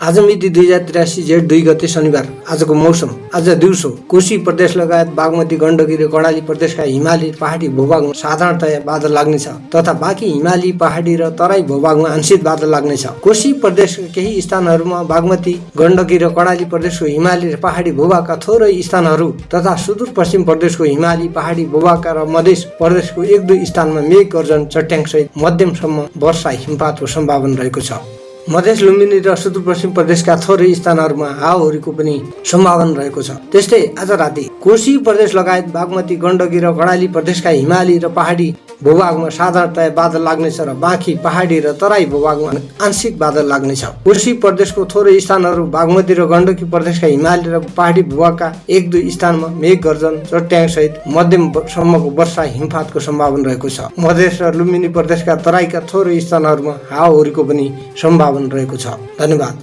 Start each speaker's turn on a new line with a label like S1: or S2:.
S1: आज मिति 2083 जेठ 2 गते शनिबार। आजको मौसम। आज दिउँसो कोशी प्रदेश लगायत बागमती, गण्डकी र कर्णाली प्रदेशका हिमाली पहाडी भूभागमा साधारणतया बादल लाग्नेछ तथा बाँकी हिमाली पहाडी र तराई भूभागमा आंशिक बादल लाग्नेछ। कोशी प्रदेशका केही स्थानहरूमा, बागमती, गण्डकी र कर्णाली प्रदेशको हिमाली र पहाडी भूभागका थोरै स्थानहरू तथा सुदूरपश्चिम प्रदेशको हिमाली पहाडी भूभागका र मध्य प्रदेशको 1-2 स्थानमा मेघ गर्जन, चट्याङसहित मध्यमसम्म वर्षा हिमपातको सम्भावना रहेको छ। मध्य लुम्बिनी र सुदूरपश्चिम प्रदेशका थोरै स्थानहरूमा हावाहुरीको पनि सम्भावना रहेको छ। त्यस्तै आज राति कोशी प्रदेश लगायत बागमती, गण्डकी र कर्णाली प्रदेशका हिमाली र पहाडी भूभागमा साधारणतया बादल लाग्नेछ र बाँकी पहाडी र तराई भूभागमा आंशिक बादल लाग्नेछ। कोशी प्रदेशको थोरै स्थानहरू, बागमती र गण्डकी प्रदेशका हिमाली र पहाडी भूभागका 1-2 स्थानमा मेघ गर्जन, चट्याङसहित मध्यमसम्मको वर्षा हिमपातको सम्भावना रहेको छ। मध्य र लुम्बिनी प्रदेशका तराईका थोरै स्थानहरूमा हावाहुरीको पनि सम्भावना रहेको छ। धन्यवाद।